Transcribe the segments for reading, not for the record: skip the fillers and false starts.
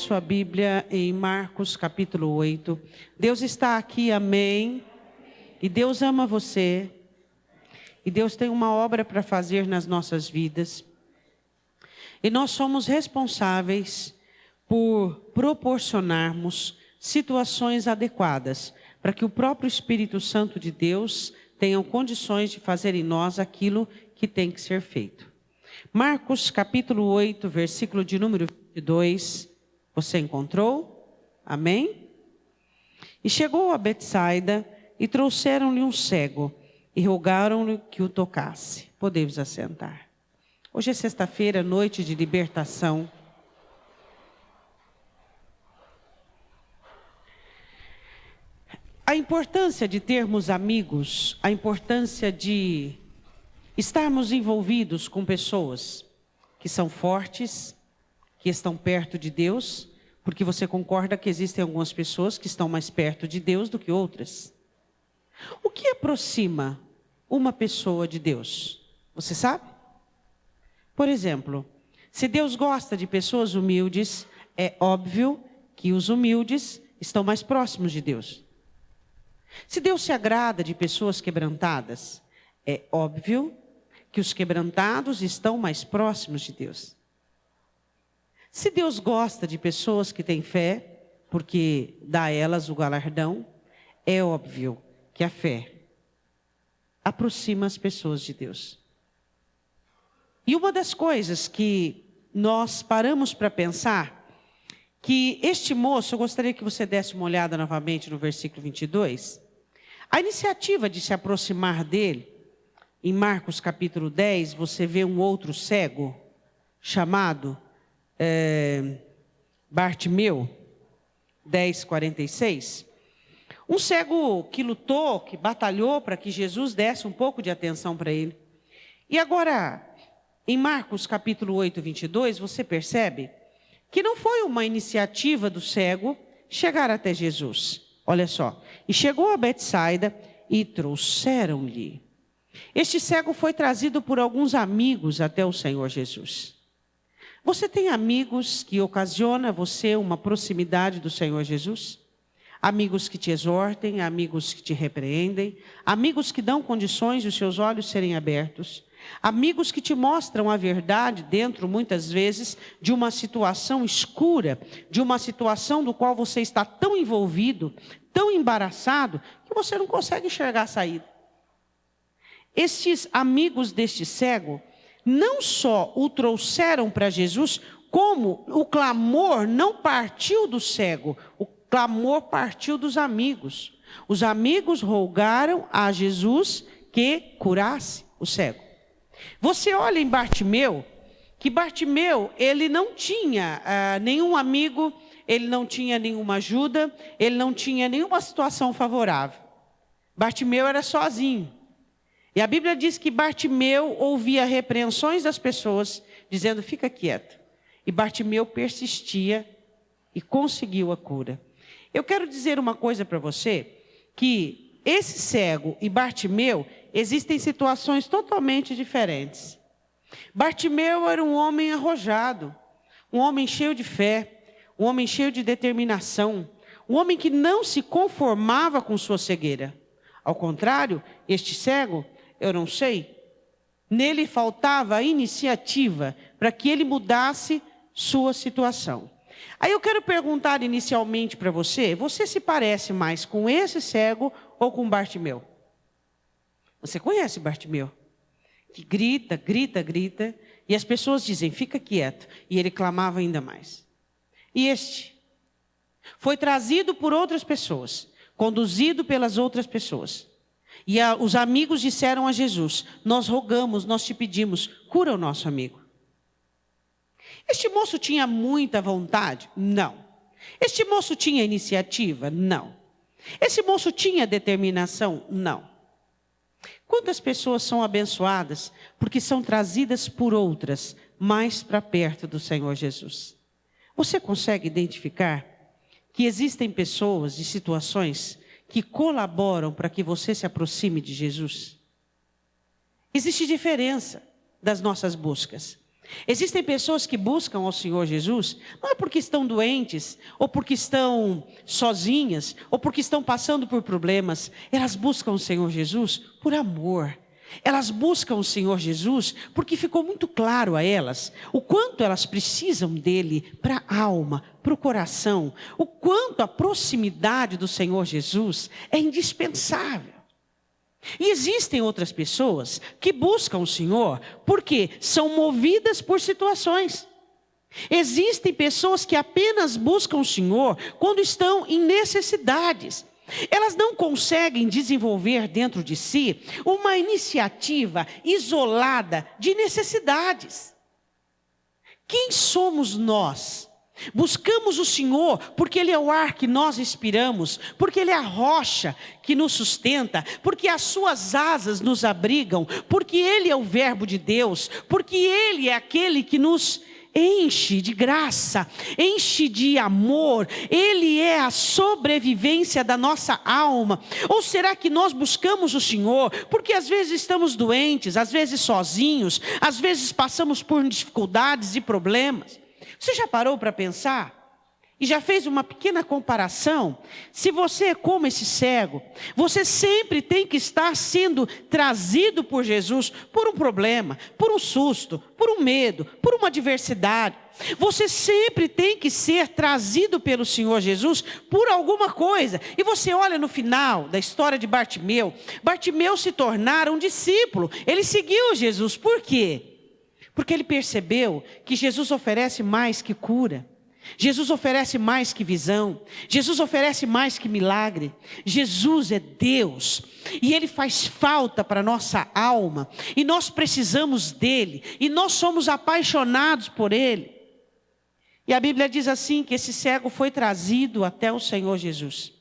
sua Bíblia em Marcos capítulo 8. Deus está aqui, amém? E Deus ama você. E Deus tem uma obra para fazer nas nossas vidas. E nós somos responsáveis por proporcionarmos situações adequadas para que o próprio Espírito Santo de Deus tenha condições de fazer em nós aquilo que tem que ser feito. Marcos capítulo 8, versículo de número 22. Você encontrou? Amém? E chegou a Betsaida e trouxeram-lhe um cego e rogaram-lhe que o tocasse. Podemos assentar. Hoje é sexta-feira, noite de libertação. A importância de termos amigos, a importância de estarmos envolvidos com pessoas que são fortes, que estão perto de Deus, porque você concorda que existem algumas pessoas que estão mais perto de Deus do que outras. O que aproxima uma pessoa de Deus? Você sabe? Por exemplo, se Deus gosta de pessoas humildes, é óbvio que os humildes estão mais próximos de Deus. Se Deus se agrada de pessoas quebrantadas, é óbvio que os quebrantados estão mais próximos de Deus. Se Deus gosta de pessoas que têm fé, porque dá a elas o galardão, é óbvio que a fé aproxima as pessoas de Deus. E uma das coisas que nós paramos para pensar, que este moço, eu gostaria que você desse uma olhada novamente no versículo 22, a iniciativa de se aproximar dele, em Marcos capítulo 10, você vê um outro cego, chamado Bartimeu, 10:46. Um cego que lutou, que batalhou para que Jesus desse um pouco de atenção para ele. E agora, em Marcos capítulo 8, 22, você percebe que não foi uma iniciativa do cego chegar até Jesus. Olha só, e chegou a Betsaida e trouxeram-lhe. Este cego foi trazido por alguns amigos até o Senhor Jesus. Você tem amigos que ocasionam a você uma proximidade do Senhor Jesus? Amigos que te exortem, amigos que te repreendem, amigos que dão condições de os seus olhos serem abertos, amigos que te mostram a verdade dentro, muitas vezes, de uma situação escura, de uma situação do qual você está tão envolvido, tão embaraçado, que você não consegue enxergar a saída. Estes amigos deste cego não só o trouxeram para Jesus, como o clamor não partiu do cego, o clamor partiu dos amigos. Os amigos rogaram a Jesus que curasse o cego. Você olha em Bartimeu, que Bartimeu, ele não tinha nenhum amigo, ele não tinha nenhuma ajuda, ele não tinha nenhuma situação favorável. Bartimeu era sozinho. E a Bíblia diz que Bartimeu ouvia repreensões das pessoas, dizendo, fica quieto. E Bartimeu persistia e conseguiu a cura. Eu quero dizer uma coisa para você, que esse cego e Bartimeu, existem situações totalmente diferentes. Bartimeu era um homem arrojado, um homem cheio de fé, um homem cheio de determinação, um homem que não se conformava com sua cegueira. Ao contrário, este cego, eu não sei, nele faltava a iniciativa para que ele mudasse sua situação. Aí eu quero perguntar inicialmente para você, você se parece mais com esse cego ou com Bartimeu? Você conhece Bartimeu? Que grita, grita, grita, e as pessoas dizem, fica quieto, e ele clamava ainda mais. E este foi trazido por outras pessoas, conduzido pelas outras pessoas. E os amigos disseram a Jesus, nós rogamos, nós te pedimos, cura o nosso amigo. Este moço tinha muita vontade? Não. Este moço tinha iniciativa? Não. Esse moço tinha determinação? Não. Quantas pessoas são abençoadas porque são trazidas por outras mais para perto do Senhor Jesus? Você consegue identificar que existem pessoas e situações que colaboram para que você se aproxime de Jesus? Existe diferença das nossas buscas. Existem pessoas que buscam ao Senhor Jesus, não é porque estão doentes, ou porque estão sozinhas, ou porque estão passando por problemas. Elas buscam o Senhor Jesus por amor. Elas buscam o Senhor Jesus porque ficou muito claro a elas o quanto elas precisam dele para a alma, para o coração, o quanto a proximidade do Senhor Jesus é indispensável. E existem outras pessoas que buscam o Senhor porque são movidas por situações. Existem pessoas que apenas buscam o Senhor quando estão em necessidades. Elas não conseguem desenvolver dentro de si uma iniciativa isolada de necessidades. Quem somos nós? Buscamos o Senhor porque Ele é o ar que nós respiramos, porque Ele é a rocha que nos sustenta, porque as suas asas nos abrigam, porque Ele é o verbo de Deus, porque Ele é aquele que nos enche de graça, enche de amor, Ele é a sobrevivência da nossa alma. Ou será que nós buscamos o Senhor porque às vezes estamos doentes, às vezes sozinhos, às vezes passamos por dificuldades e problemas? Você já parou para pensar? E já fez uma pequena comparação? Se você é como esse cego, você sempre tem que estar sendo trazido por Jesus por um problema, por um susto, por um medo, por uma adversidade. Você sempre tem que ser trazido pelo Senhor Jesus por alguma coisa. E você olha no final da história de Bartimeu. Bartimeu se tornara um discípulo. Ele seguiu Jesus. Por quê? Porque ele percebeu que Jesus oferece mais que cura. Jesus oferece mais que visão. Jesus oferece mais que milagre. Jesus é Deus. E Ele faz falta para a nossa alma. E nós precisamos dEle. E nós somos apaixonados por Ele. E a Bíblia diz assim, que esse cego foi trazido até o Senhor Jesus.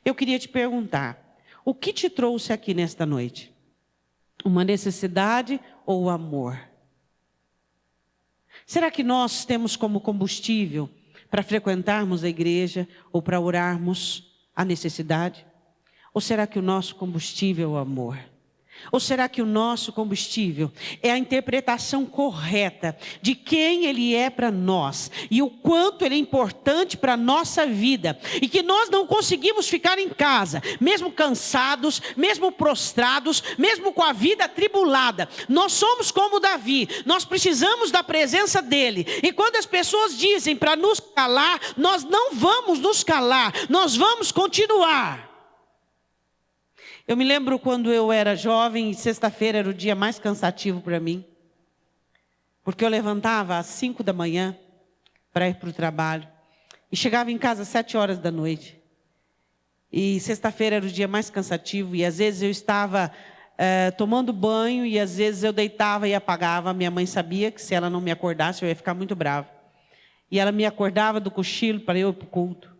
Eu queria te perguntar, o que te trouxe aqui nesta noite? Uma necessidade ou o amor? Será que nós temos como combustível para frequentarmos a igreja ou para orarmos a necessidade? Ou será que o nosso combustível é o amor? Ou será que o nosso combustível é a interpretação correta de quem Ele é para nós e o quanto Ele é importante para a nossa vida, e que nós não conseguimos ficar em casa, mesmo cansados, mesmo prostrados, mesmo com a vida atribulada? Nós somos como Davi, nós precisamos da presença dEle, e quando as pessoas dizem para nos calar, nós não vamos nos calar, nós vamos continuar. Eu me lembro quando eu era jovem, e sexta-feira era o dia mais cansativo para mim. Porque eu levantava às 5 da manhã para ir para o trabalho. E chegava em casa às 7 horas da noite. E sexta-feira era o dia mais cansativo. E às vezes eu estava tomando banho e às vezes eu deitava e apagava. Minha mãe sabia que se ela não me acordasse eu ia ficar muito brava. E ela me acordava do cochilo para eu ir para o culto.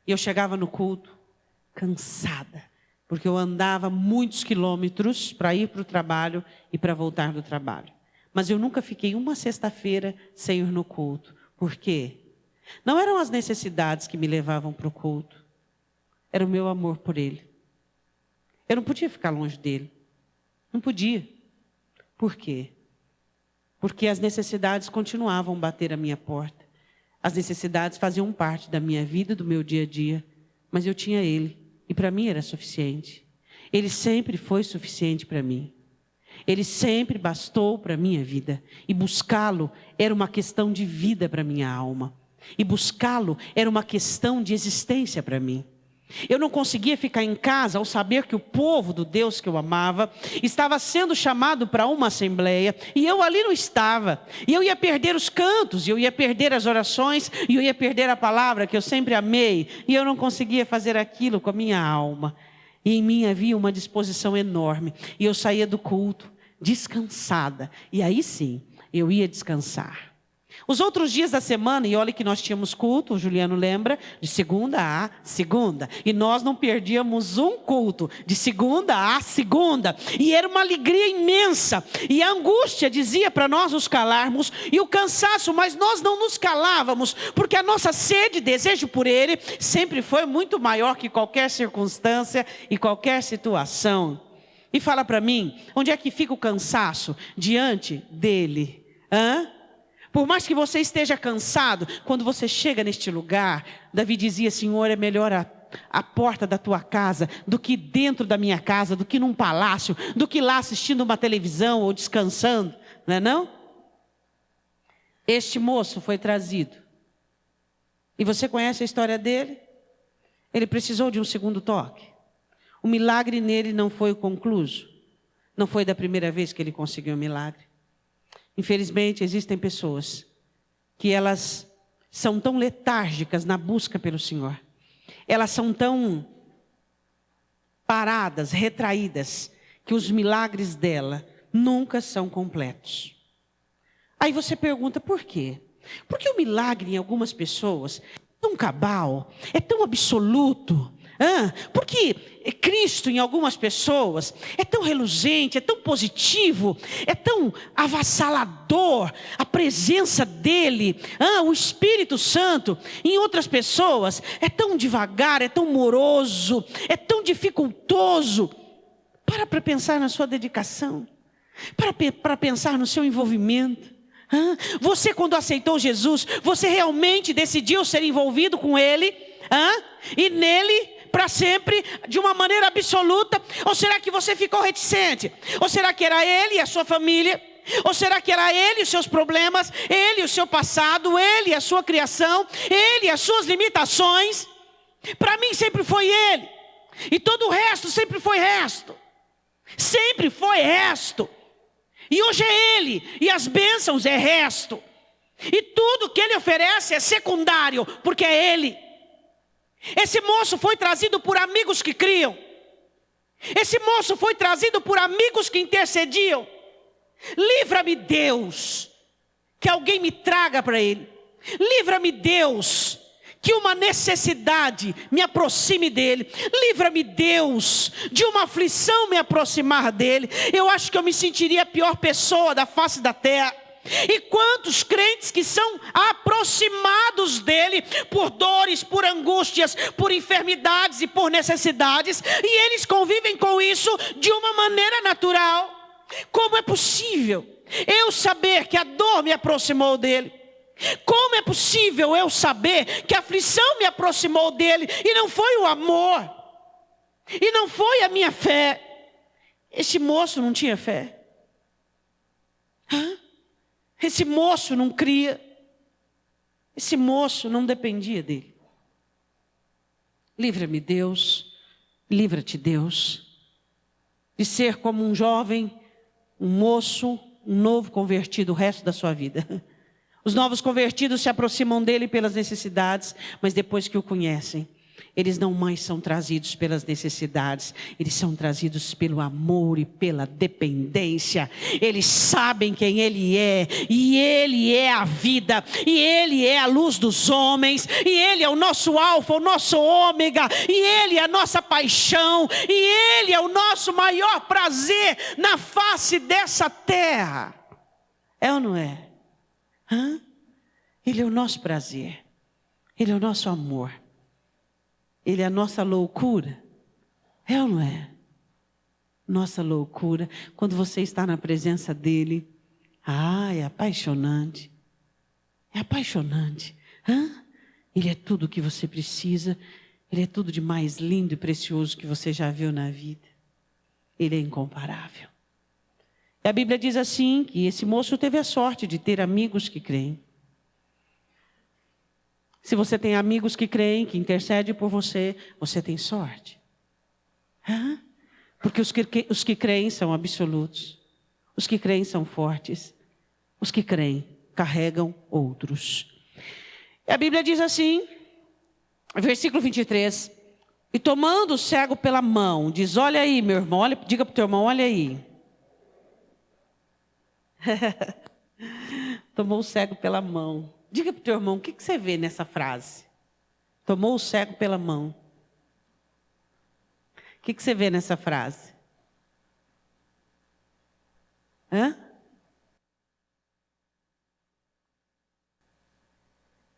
E eu chegava no culto cansada. Porque eu andava muitos quilômetros para ir para o trabalho e para voltar do trabalho. Mas eu nunca fiquei uma sexta-feira sem ir no culto. Por quê? Não eram as necessidades que me levavam para o culto. Era o meu amor por Ele. Eu não podia ficar longe dEle. Não podia. Por quê? Porque as necessidades continuavam a bater à minha porta. As necessidades faziam parte da minha vida, do meu dia a dia. Mas eu tinha Ele. E para mim era suficiente. Ele sempre foi suficiente para mim. Ele sempre bastou para a minha vida. E buscá-lo era uma questão de vida para a minha alma. E buscá-lo era uma questão de existência para mim. Eu não conseguia ficar em casa ao saber que o povo do Deus que eu amava estava sendo chamado para uma assembleia e eu ali não estava. E eu ia perder os cantos, e eu ia perder as orações, e eu ia perder a palavra que eu sempre amei. E eu não conseguia fazer aquilo com a minha alma. E em mim havia uma disposição enorme. E eu saía do culto descansada. E aí sim, eu ia descansar. Os outros dias da semana, e olha que nós tínhamos culto, o Juliano lembra, de segunda a segunda. E nós não perdíamos um culto, de segunda a segunda. E era uma alegria imensa. E a angústia dizia para nós nos calarmos, e o cansaço, mas nós não nos calávamos, porque a nossa sede e desejo por Ele sempre foi muito maior que qualquer circunstância e qualquer situação. E fala para mim, onde é que fica o cansaço diante dEle? Por mais que você esteja cansado, quando você chega neste lugar, Davi dizia: Senhor, é melhor a porta da tua casa do que dentro da minha casa, do que num palácio, do que lá assistindo uma televisão ou descansando, não é não? Este moço foi trazido. E você conhece a história dele? Ele precisou de um segundo toque. O milagre nele não foi concluso. Não foi da primeira vez que ele conseguiu o milagre. Infelizmente, existem pessoas que elas são tão letárgicas na busca pelo Senhor. Elas são tão paradas, retraídas, que os milagres dela nunca são completos. Aí você pergunta, por quê? Porque o milagre em algumas pessoas é tão cabal, é tão absoluto. Porque Cristo em algumas pessoas é tão reluzente, é tão positivo, é tão avassalador, a presença dele, o Espírito Santo em outras pessoas é tão devagar, é tão moroso, é tão dificultoso. Para pensar na sua dedicação, para pensar no seu envolvimento. Você, quando aceitou Jesus, você realmente decidiu ser envolvido com Ele? E nele para sempre, de uma maneira absoluta? Ou será que você ficou reticente? Ou será que era Ele e a sua família? Ou será que era Ele e os seus problemas? Ele e o seu passado? Ele e a sua criação? Ele e as suas limitações? Para mim sempre foi Ele. E todo o resto sempre foi resto. Sempre foi resto. E hoje é Ele, e as bênçãos é resto. E tudo que Ele oferece é secundário, porque é Ele. Esse moço foi trazido por amigos que criam. Esse moço foi trazido por amigos que intercediam. Livra-me, Deus, que alguém me traga para Ele. Livra-me, Deus, que uma necessidade me aproxime dEle. Livra-me, Deus, de uma aflição me aproximar dEle. Eu acho que eu me sentiria a pior pessoa da face da terra. E quantos crentes que são aproximados dele por dores, por angústias, por enfermidades e por necessidades, e eles convivem com isso de uma maneira natural. Como é possível eu saber que a dor me aproximou dele? Como é possível eu saber que a aflição me aproximou dele e não foi o amor? E não foi a minha fé? Esse moço não tinha fé. Esse moço não cria. Esse moço não dependia dele. Livra-me, Deus. Livra-te, Deus, de ser como um jovem, um moço, um novo convertido o resto da sua vida. Os novos convertidos se aproximam dele pelas necessidades, mas depois que o conhecem, eles não mais são trazidos pelas necessidades, eles são trazidos pelo amor e pela dependência. Eles sabem quem Ele é, e Ele é a vida, e Ele é a luz dos homens, e Ele é o nosso alfa, o nosso ômega, e Ele é a nossa paixão, e Ele é o nosso maior prazer na face dessa terra. É ou não é? Ele é o nosso prazer, Ele é o nosso amor. Ele é a nossa loucura. É ou não é? Nossa loucura. Quando você está na presença dele. É apaixonante. É apaixonante. Ele é tudo o que você precisa. Ele é tudo de mais lindo e precioso que você já viu na vida. Ele é incomparável. E a Bíblia diz assim, que esse moço teve a sorte de ter amigos que creem. Se você tem amigos que creem, que intercedem por você, você tem sorte. Porque os que creem são absolutos. Os que creem são fortes. Os que creem carregam outros. E a Bíblia diz assim, versículo 23. E tomando o cego pela mão, diz, olha aí, meu irmão, diga para o teu irmão, olha aí. Tomou o cego pela mão. Diga para o teu irmão, o que você vê nessa frase? Tomou o cego pela mão. O que você vê nessa frase?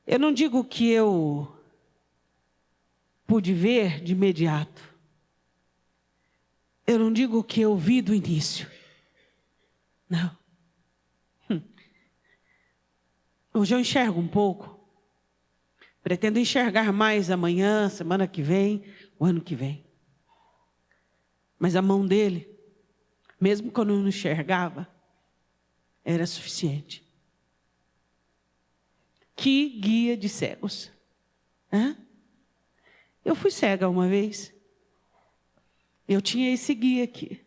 Eu não digo que eu pude ver de imediato. Eu não digo que eu vi do início. Não. Hoje eu enxergo um pouco. Pretendo enxergar mais amanhã, semana que vem, o ano que vem. Mas a mão dele, mesmo quando eu não enxergava, era suficiente. Que guia de cegos. Eu fui cega uma vez. Eu tinha esse guia aqui.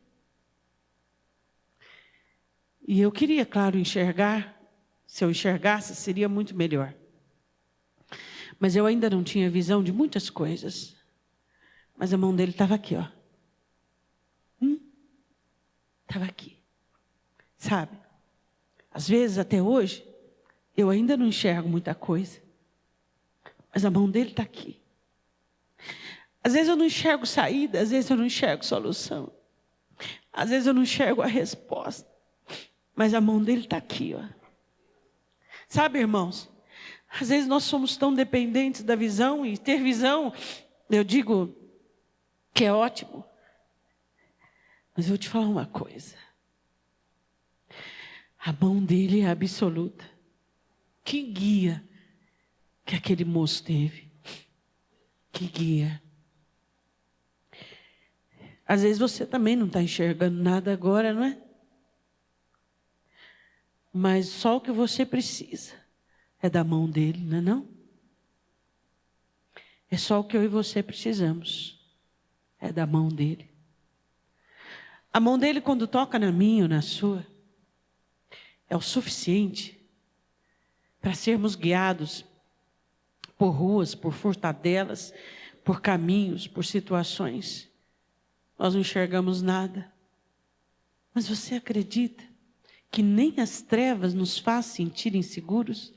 E eu queria, claro, enxergar. Se eu enxergasse, seria muito melhor. Mas eu ainda não tinha visão de muitas coisas. Mas a mão dele estava aqui, ó. Estava aqui. Sabe? Às vezes, até hoje, eu ainda não enxergo muita coisa. Mas a mão dele está aqui. Às vezes eu não enxergo saída, às vezes eu não enxergo solução. Às vezes eu não enxergo a resposta. Mas a mão dele está aqui, ó. Sabe, irmãos? Às vezes nós somos tão dependentes da visão, e ter visão, eu digo que é ótimo. Mas eu vou te falar uma coisa. A mão dele é absoluta. Que guia que aquele moço teve. Que guia. Às vezes você também não está enxergando nada agora, não é? Mas só o que você precisa é da mão dele, não é não? É só o que eu e você precisamos. É da mão dele. A mão dele, quando toca na minha ou na sua, é o suficiente para sermos guiados por ruas, por furtadelas, por caminhos, por situações. Nós não enxergamos nada. Mas você acredita que nem as trevas nos faz sentir inseguros?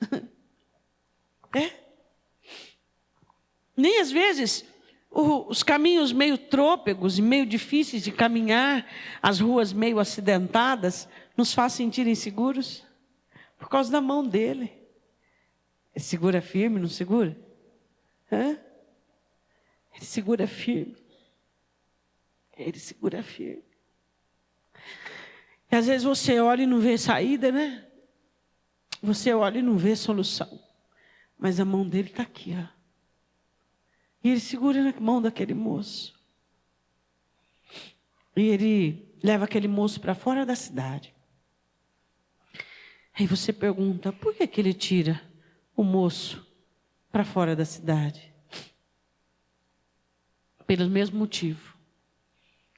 Nem às vezes os caminhos meio trôpegos e meio difíceis de caminhar, as ruas meio acidentadas, nos faz sentir inseguros? Por causa da mão dele. Ele segura firme, não segura? Ele segura firme. Ele segura firme. E às vezes você olha e não vê saída, né? Você olha e não vê solução. Mas a mão dele está aqui, ó. E ele segura na mão daquele moço. E ele leva aquele moço para fora da cidade. Aí você pergunta, por que ele tira o moço para fora da cidade? Pelo mesmo motivo.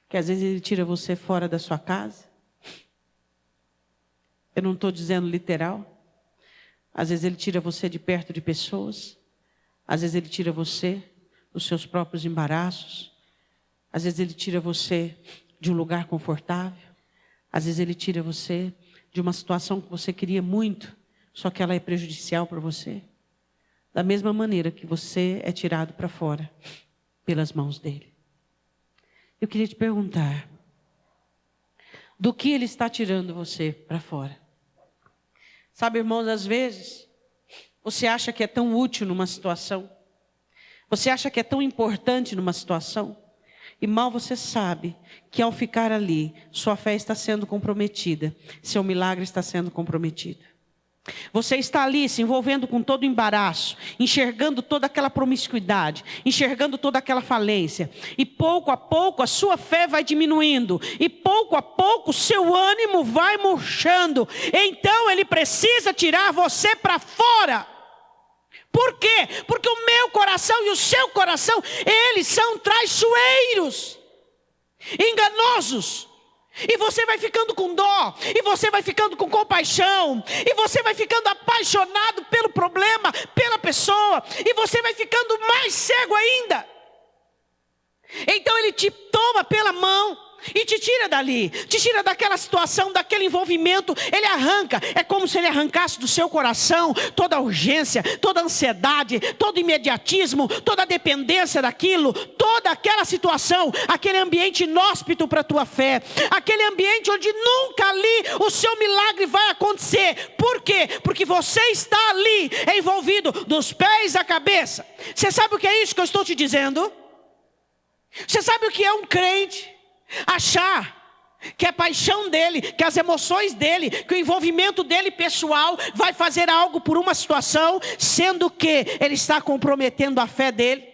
Que às vezes ele tira você fora da sua casa. Eu não estou dizendo literal. Às vezes ele tira você de perto de pessoas. Às vezes ele tira você dos seus próprios embaraços. Às vezes ele tira você de um lugar confortável. Às vezes ele tira você de uma situação que você queria muito, só que ela é prejudicial para você. Da mesma maneira que você é tirado para fora pelas mãos dele. Eu queria te perguntar, do que ele está tirando você para fora? Sabe, irmãos, às vezes, você acha que é tão útil numa situação, você acha que é tão importante numa situação, e mal você sabe que ao ficar ali, sua fé está sendo comprometida, seu milagre está sendo comprometido. Você está ali se envolvendo com todo o embaraço, enxergando toda aquela promiscuidade, enxergando toda aquela falência. E pouco a pouco a sua fé vai diminuindo. E pouco a pouco o seu ânimo vai murchando. Então ele precisa tirar você para fora. Por quê? Porque o meu coração e o seu coração, eles são traiçoeiros, enganosos. E você vai ficando com dó, e você vai ficando com compaixão, e você vai ficando apaixonado pelo problema, pela pessoa, e você vai ficando mais cego ainda. Então ele te toma pela mão e te tira dali, te tira daquela situação, daquele envolvimento. Ele arranca, é como se ele arrancasse do seu coração toda a urgência, toda a ansiedade, todo o imediatismo, toda a dependência daquilo, toda aquela situação, aquele ambiente inóspito para a tua fé, aquele ambiente onde nunca ali o seu milagre vai acontecer. Por quê? Porque você está ali envolvido dos pés à cabeça. Você sabe o que é isso que eu estou te dizendo? Você sabe o que é um crente achar que a paixão dele, que as emoções dele, que o envolvimento dele pessoal vai fazer algo por uma situação, sendo que ele está comprometendo a fé dele.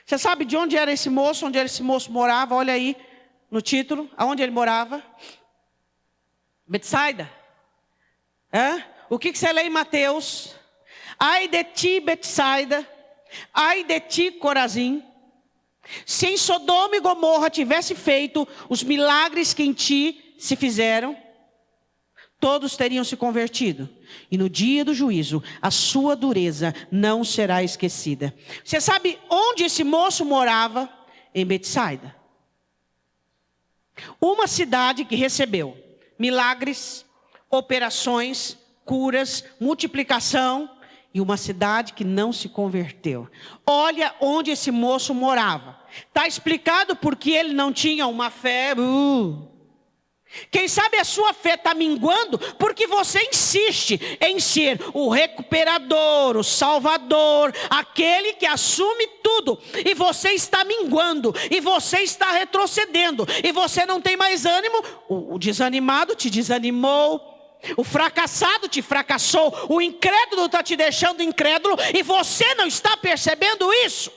Você sabe de onde era esse moço, onde esse moço morava? Olha aí no título, aonde ele morava? Betsaida. O que você lê em Mateus? Ai de ti, Betsaida, ai de ti, Corazim, se em Sodoma e Gomorra tivesse feito os milagres que em ti se fizeram, todos teriam se convertido. E no dia do juízo, a sua dureza não será esquecida. Você sabe onde esse moço morava? Em Betsaida. Uma cidade que recebeu milagres, operações, curas, multiplicação, e uma cidade que não se converteu. Olha onde esse moço morava. Está explicado porque ele não tinha uma fé. Quem sabe a sua fé está minguando porque você insiste em ser o recuperador, o salvador, aquele que assume tudo. E você está minguando, e você está retrocedendo, e você não tem mais ânimo. O desanimado te desanimou. O fracassado te fracassou, o incrédulo está te deixando incrédulo, e você não está percebendo isso.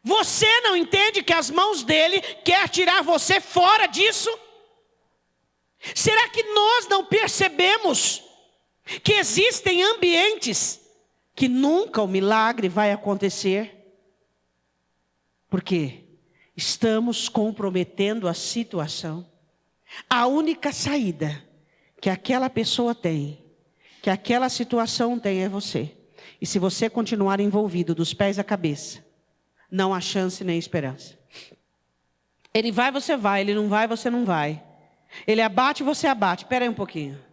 Você não entende que as mãos dele quer tirar você fora disso? Será que nós não percebemos que existem ambientes que nunca o milagre vai acontecer? Porque estamos comprometendo a situação. A única saída que aquela pessoa tem, que aquela situação tem, é você. E se você continuar envolvido dos pés à cabeça, não há chance nem esperança. Ele vai, você vai. Ele não vai, você não vai. Ele abate, você abate. Espera aí um pouquinho.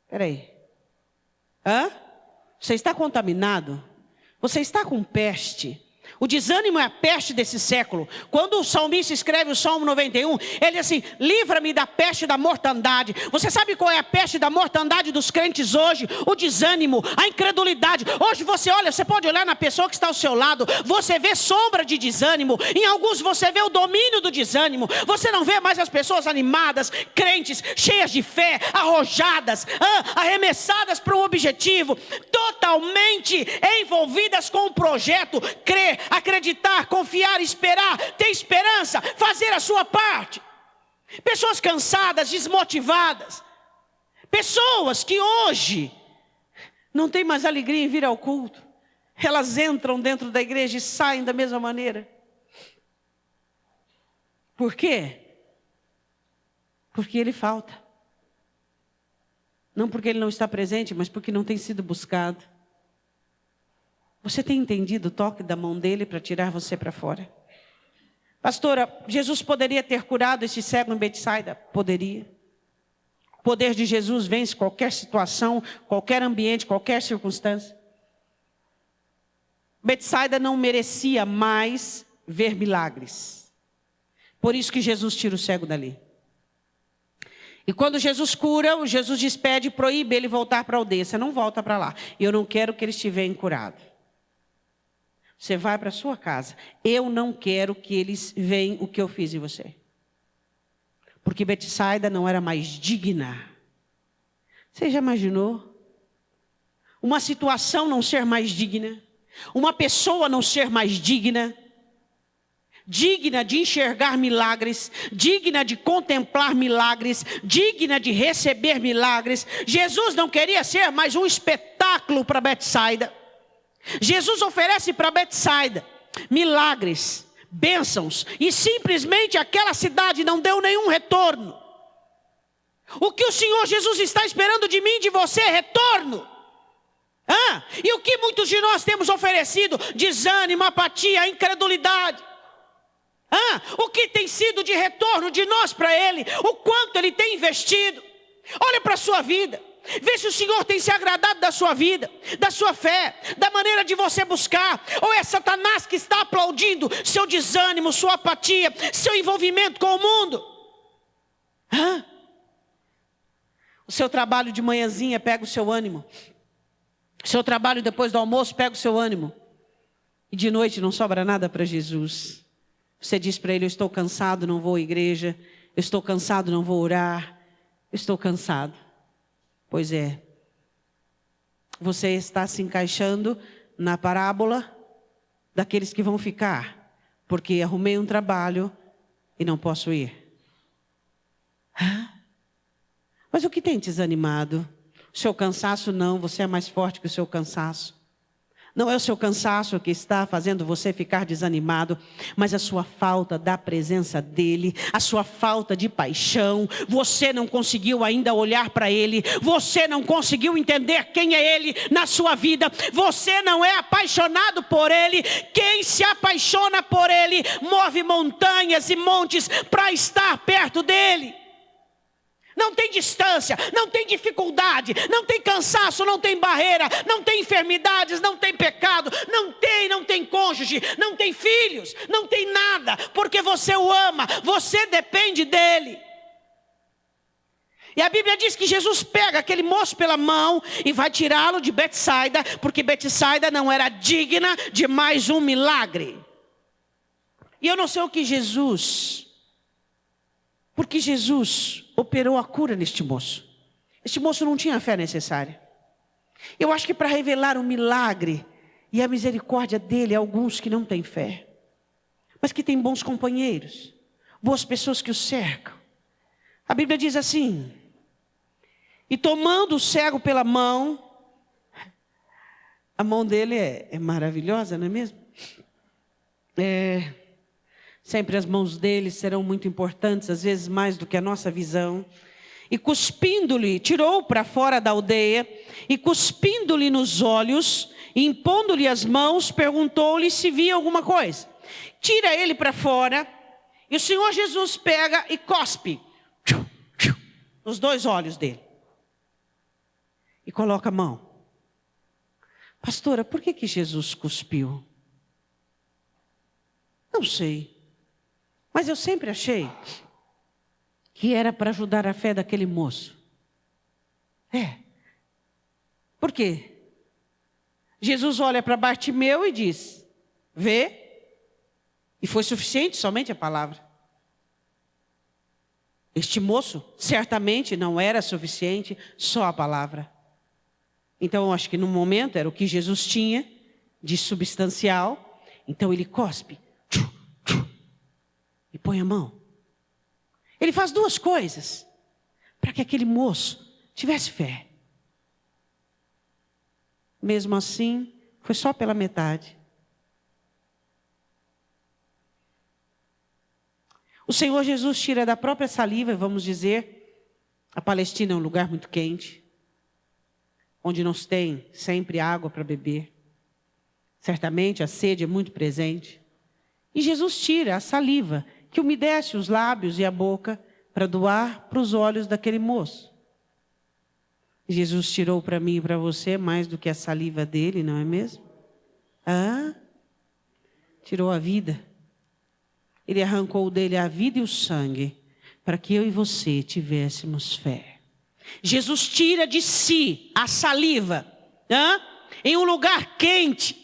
Espera aí. Você está contaminado? Você está com peste? O desânimo é a peste desse século. Quando o salmista escreve o Salmo 91, ele diz assim: livra-me da peste da mortandade. Você sabe qual é a peste da mortandade dos crentes hoje? O desânimo, a incredulidade. Hoje você olha, você pode olhar na pessoa que está ao seu lado, você vê sombra de desânimo. Em alguns você vê o domínio do desânimo. Você não vê mais as pessoas animadas, crentes, cheias de fé, arrojadas, arremessadas para um objetivo, totalmente envolvidas com um projeto. Crer, acreditar, confiar, esperar, ter esperança, fazer a sua parte. Pessoas cansadas, desmotivadas. Pessoas que hoje não têm mais alegria em vir ao culto. Elas entram dentro da igreja e saem da mesma maneira. Por quê? Porque ele falta. Não porque ele não está presente, mas porque não tem sido buscado. Você tem entendido o toque da mão dele para tirar você para fora? Pastora, Jesus poderia ter curado esse cego em Betsaida? Poderia. O poder de Jesus vence qualquer situação, qualquer ambiente, qualquer circunstância. Betsaida não merecia mais ver milagres. Por isso que Jesus tira o cego dali. E quando Jesus cura, Jesus despede e proíbe ele voltar para a aldeia. Você não volta para lá. Eu não quero que eles te venham curado. Você vai para a sua casa. Eu não quero que eles vejam o que eu fiz em você. Porque Betsaida não era mais digna. Você já imaginou? Uma situação não ser mais digna. Uma pessoa não ser mais digna. Digna de enxergar milagres. Digna de contemplar milagres. Digna de receber milagres. Jesus não queria ser mais um espetáculo para Betsaida. Jesus oferece para Betsaida milagres, bênçãos, e simplesmente aquela cidade não deu nenhum retorno. O que o Senhor Jesus está esperando de mim e de você é retorno. E o que muitos de nós temos oferecido? Desânimo, apatia, incredulidade. O que tem sido de retorno de nós para Ele? O quanto Ele tem investido? Olha para a sua vida. Vê se o Senhor tem se agradado da sua vida, da sua fé, da maneira de você buscar. Ou é Satanás que está aplaudindo seu desânimo, sua apatia, seu envolvimento com o mundo? O seu trabalho de manhãzinha pega o seu ânimo. O seu trabalho depois do almoço pega o seu ânimo. E de noite não sobra nada para Jesus. Você diz para ele: eu estou cansado, não vou à igreja. Eu estou cansado, não vou orar. Eu estou cansado. Pois é. Você está se encaixando na parábola daqueles que vão ficar, porque arrumei um trabalho e não posso ir. Mas o que tem te desanimado? O seu cansaço não, você é mais forte que o seu cansaço. Não é o seu cansaço que está fazendo você ficar desanimado, mas a sua falta da presença dele, a sua falta de paixão. Você não conseguiu ainda olhar para ele, você não conseguiu entender quem é ele na sua vida, você não é apaixonado por ele. Quem se apaixona por ele, move montanhas e montes para estar perto dele. Não tem distância, não tem dificuldade, não tem cansaço, não tem barreira, não tem enfermidades, não tem pecado, não tem cônjuge, não tem filhos, não tem nada, porque você o ama, você depende dele. E a Bíblia diz que Jesus pega aquele moço pela mão e vai tirá-lo de Betsaida, porque Betsaida não era digna de mais um milagre. E eu não sei o que porque Jesus operou a cura neste moço. Este moço não tinha a fé necessária. Eu acho que para revelar o milagre e a misericórdia dele a alguns que não têm fé, mas que têm bons companheiros, boas pessoas que o cercam. A Bíblia diz assim: e tomando o cego pela mão, a mão dele é maravilhosa, não é mesmo? Sempre as mãos dele serão muito importantes, às vezes mais do que a nossa visão. E cuspindo-lhe, tirou para fora da aldeia, e cuspindo-lhe nos olhos, e impondo-lhe as mãos, perguntou-lhe se via alguma coisa. Tira ele para fora, e o Senhor Jesus pega e cospe nos dois olhos dele. E coloca a mão. Pastora, por que Jesus cuspiu? Não sei. Mas eu sempre achei que era para ajudar a fé daquele moço. Por quê? Jesus olha para Bartimeu e diz: vê. E foi suficiente somente a palavra. Este moço certamente não era suficiente só a palavra. Então eu acho que no momento era o que Jesus tinha de substancial. Então ele cospe e põe a mão. Ele faz duas coisas para que aquele moço tivesse fé. Mesmo assim, foi só pela metade. O Senhor Jesus tira da própria saliva, vamos dizer, a Palestina é um lugar muito quente, onde não se tem sempre água para beber. Certamente a sede é muito presente. E Jesus tira a saliva que umedece os lábios e a boca para doar para os olhos daquele moço. Jesus tirou para mim e para você mais do que a saliva dele, não é mesmo? Tirou a vida. Ele arrancou dele a vida e o sangue para que eu e você tivéssemos fé. Jesus tira de si a saliva em um lugar quente.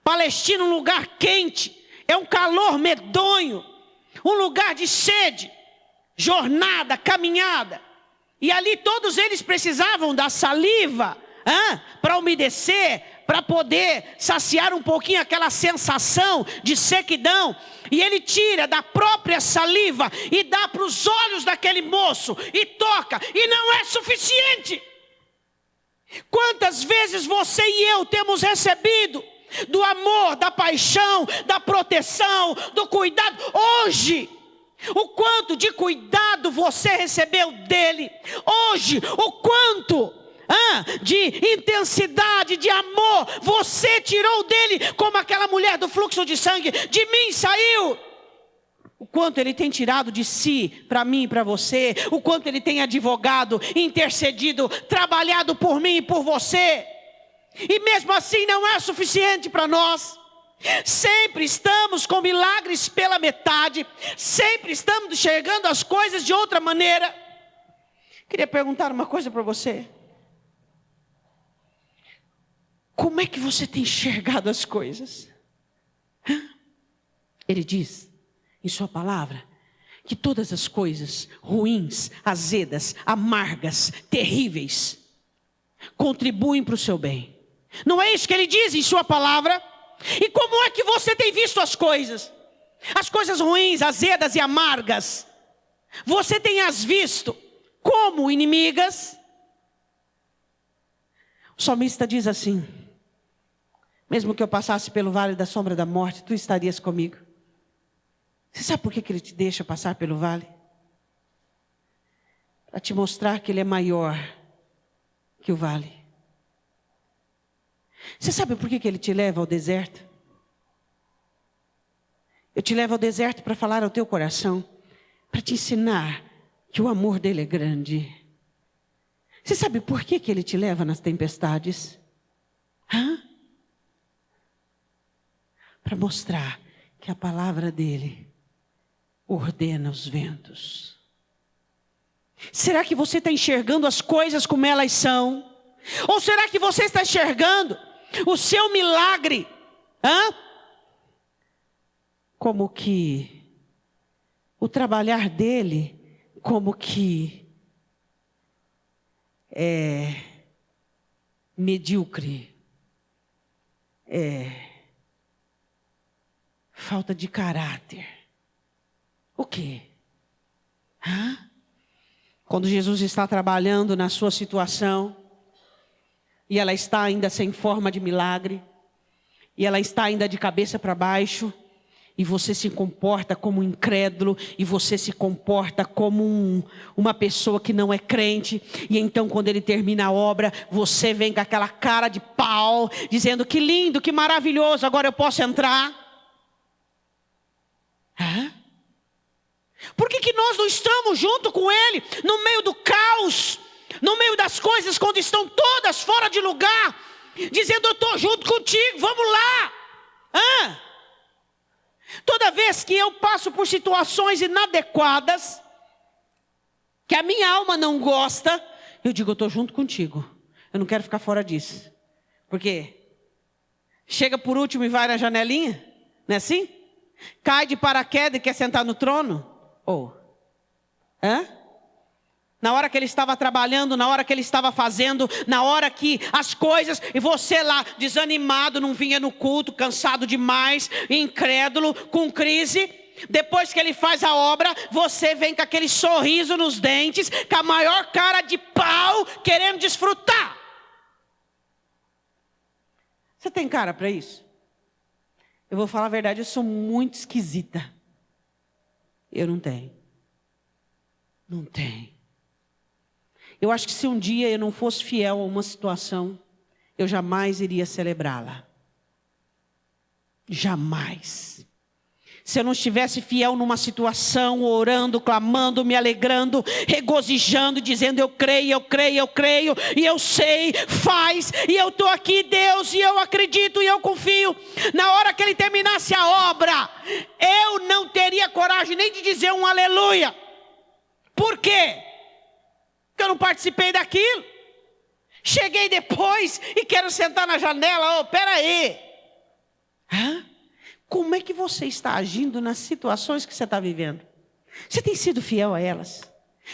Palestina, um lugar quente. É um calor medonho. Um lugar de sede, jornada, caminhada. E ali todos eles precisavam da saliva para umedecer, para poder saciar um pouquinho aquela sensação de sequidão. E ele tira da própria saliva e dá para os olhos daquele moço e toca. E não é suficiente. Quantas vezes você e eu temos recebido do amor, da paixão, da proteção, do cuidado. Hoje, o quanto de cuidado você recebeu dele. Hoje, o quanto de intensidade, de amor você tirou dele, como aquela mulher do fluxo de sangue. De mim saiu. O quanto ele tem tirado de si, para mim e para você. O quanto ele tem advogado, intercedido, trabalhado por mim e por você. E mesmo assim não é suficiente para nós. Sempre estamos com milagres pela metade. Sempre estamos enxergando as coisas de outra maneira. Queria perguntar uma coisa para você. Como é que você tem enxergado as coisas? Ele diz: em sua palavra que todas as coisas ruins, azedas, amargas, terríveis, contribuem para o seu bem. Não é isso que ele diz em sua palavra? E como é que você tem visto as coisas? As coisas ruins, azedas e amargas, você tem as visto como inimigas? O salmista diz assim: mesmo que eu passasse pelo vale da sombra da morte, tu estarias comigo. Você sabe por que ele te deixa passar pelo vale? Para te mostrar que ele é maior que o vale. Você sabe por que ele te leva ao deserto? Eu te levo ao deserto para falar ao teu coração, para te ensinar que o amor dele é grande. Você sabe por que ele te leva nas tempestades? Para mostrar que a palavra dele ordena os ventos. Será que você está enxergando as coisas como elas são? Ou será que você está enxergando o seu milagre como que o trabalhar dele como que é medíocre, falta de caráter? O quê? Quando Jesus está trabalhando na sua situação, e ela está ainda sem forma de milagre, e ela está ainda de cabeça para baixo, e você se comporta como um incrédulo, e você se comporta como uma pessoa que não é crente, e então quando ele termina a obra, você vem com aquela cara de pau, dizendo: que lindo, que maravilhoso, agora eu posso entrar. Por que nós não estamos junto com ele, no meio do caos, no meio das coisas, quando estão todas fora de lugar, dizendo: eu estou junto contigo, vamos lá. Toda vez que eu passo por situações inadequadas, que a minha alma não gosta, eu digo: eu estou junto contigo, eu não quero ficar fora disso. Porque chega por último e vai na janelinha, não é assim? Cai de paraquedas e quer sentar no trono. Na hora que ele estava trabalhando, na hora que ele estava fazendo, na hora que as coisas, e você lá desanimado, não vinha no culto, cansado demais, incrédulo, com crise. Depois que ele faz a obra, você vem com aquele sorriso nos dentes, com a maior cara de pau, querendo desfrutar. Você tem cara para isso? Eu vou falar a verdade, eu sou muito esquisita. Eu não tenho. Não tenho. Eu acho que se um dia eu não fosse fiel a uma situação, eu jamais iria celebrá-la. Jamais. Se eu não estivesse fiel numa situação, orando, clamando, me alegrando, regozijando, dizendo: eu creio, eu creio, eu creio, e eu sei, faz, e eu estou aqui, Deus, e eu acredito, e eu confio. Na hora que ele terminasse a obra, eu não teria coragem nem de dizer um aleluia. Por quê? Porque eu não participei daquilo. Cheguei depois e quero sentar na janela. Espera aí. Como é que você está agindo nas situações que você está vivendo? Você tem sido fiel a elas?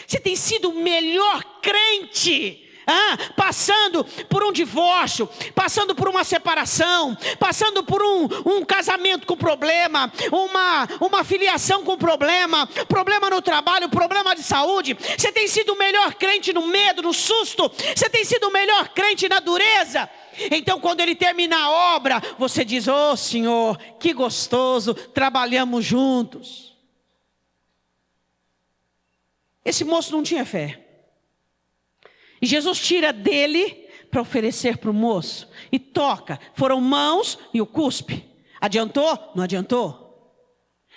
Você tem sido o melhor crente? Passando por um divórcio, passando por uma separação, passando por um casamento com problema, uma filiação com problema no trabalho, problema de saúde. Você tem sido o melhor crente no medo, no susto. Você tem sido o melhor crente na dureza. Então quando ele termina a obra, você diz: oh Senhor, que gostoso, trabalhamos juntos. Esse moço não tinha fé. E Jesus tira dele para oferecer para o moço. E toca. Foram mãos e o cuspe. Adiantou? Não adiantou.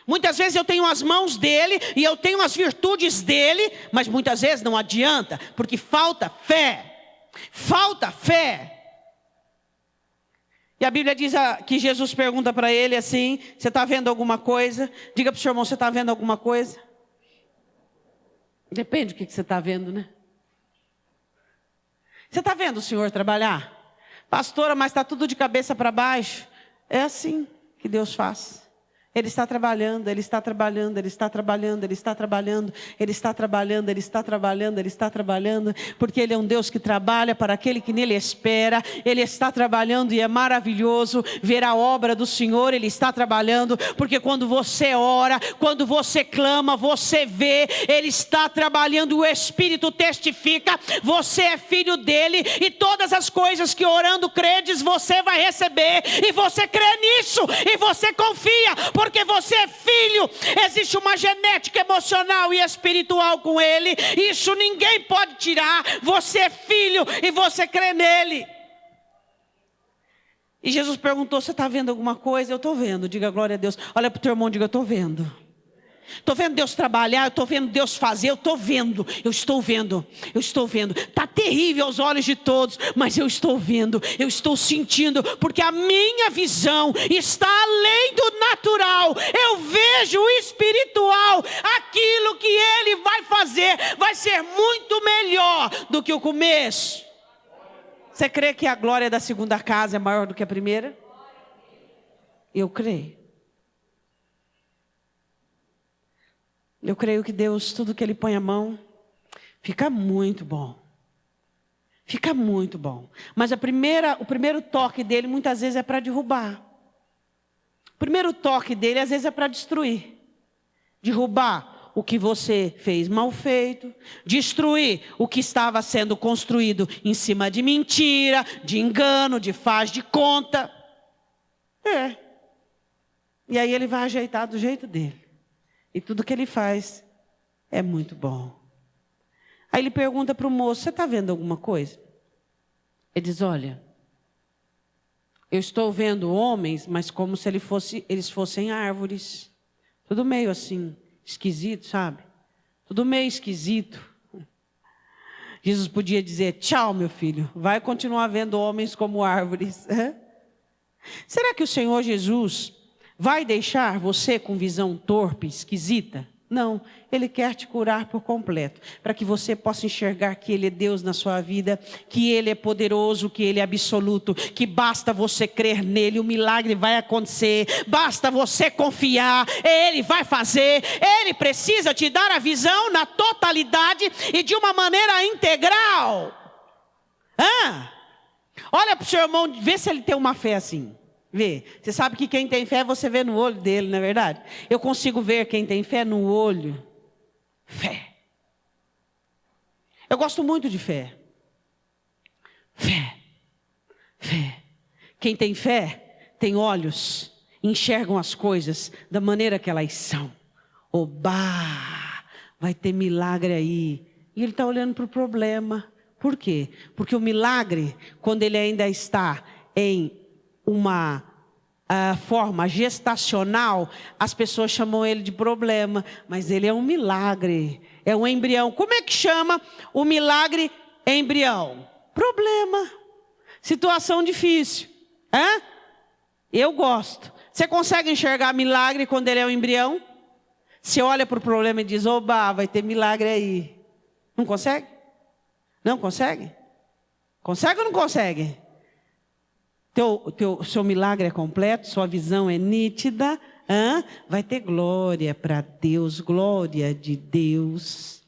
Muitas vezes eu tenho as mãos dele e eu tenho as virtudes dele, mas muitas vezes não adianta, porque falta fé. Falta fé. E a Bíblia diz que Jesus pergunta para ele assim: você está vendo alguma coisa? Diga para o seu irmão: você está vendo alguma coisa? Depende do que você está vendo, né? Você está vendo o Senhor trabalhar? Pastora, mas está tudo de cabeça para baixo. É assim que Deus faz. Ele está trabalhando, Ele está trabalhando, Ele está trabalhando, Ele está trabalhando, Ele está trabalhando, Ele está trabalhando, Ele está trabalhando, porque Ele é um Deus que trabalha para aquele que nele espera. Ele está trabalhando e é maravilhoso ver a obra do Senhor. Ele está trabalhando, porque quando você ora, quando você clama, você vê, Ele está trabalhando, o Espírito testifica, você é filho dEle, e todas as coisas que orando credes, você vai receber, e você crê nisso, e você confia, porque você é filho. Existe uma genética emocional e espiritual com Ele, isso ninguém pode tirar. Você é filho e você crê nele. E Jesus perguntou: você está vendo alguma coisa? Eu estou vendo. Diga glória a Deus. Olha para o teu irmão e diga: eu estou vendo. Estou vendo Deus trabalhar, eu estou vendo Deus fazer, eu estou vendo, eu estou vendo, eu estou vendo. Está terrível aos olhos de todos, mas eu estou vendo, eu estou sentindo, porque a minha visão está além do natural. Eu vejo o espiritual, aquilo que Ele vai fazer vai ser muito melhor do que o começo. Você crê que a glória da segunda casa é maior do que a primeira? Eu creio. Eu creio que Deus, tudo que Ele põe a mão, fica muito bom. Fica muito bom. Mas o primeiro toque dEle muitas vezes é para derrubar. O primeiro toque dEle às vezes é para destruir. Derrubar o que você fez mal feito. Destruir o que estava sendo construído em cima de mentira, de engano, de faz de conta. E aí Ele vai ajeitar do jeito dEle. E tudo que Ele faz é muito bom. Aí Ele pergunta para o moço: você está vendo alguma coisa? Ele diz: olha, eu estou vendo homens, mas como se eles fossem árvores. Tudo meio assim, esquisito, sabe? Tudo meio esquisito. Jesus podia dizer: tchau, meu filho, vai continuar vendo homens como árvores. Será que o Senhor Jesus vai deixar você com visão torpe, esquisita? Não, Ele quer te curar por completo, para que você possa enxergar que Ele é Deus na sua vida, que Ele é poderoso, que Ele é absoluto, que basta você crer nele, o milagre vai acontecer, basta você confiar, Ele vai fazer. Ele precisa te dar a visão na totalidade e de uma maneira integral. Olha para o seu irmão, vê se ele tem uma fé assim. Vê. Você sabe que quem tem fé, você vê no olho dele, não é verdade? Eu consigo ver quem tem fé no olho. Fé. Eu gosto muito de fé. Fé. Fé. Quem tem fé, tem olhos, enxergam as coisas da maneira que elas são. Oba! Vai ter milagre aí. E ele está olhando para o problema. Por quê? Porque o milagre, quando ele ainda está em uma forma gestacional, as pessoas chamam ele de problema, mas ele é um milagre, é um embrião. Como é que chama o milagre embrião? Problema, situação difícil. Eu gosto. Você consegue enxergar milagre quando ele é um embrião? Você olha para o problema e diz: oba, vai ter milagre aí. Não consegue? Não consegue? Consegue ou não consegue? Seu milagre é completo, sua visão é nítida, vai ter glória para Deus, glória de Deus.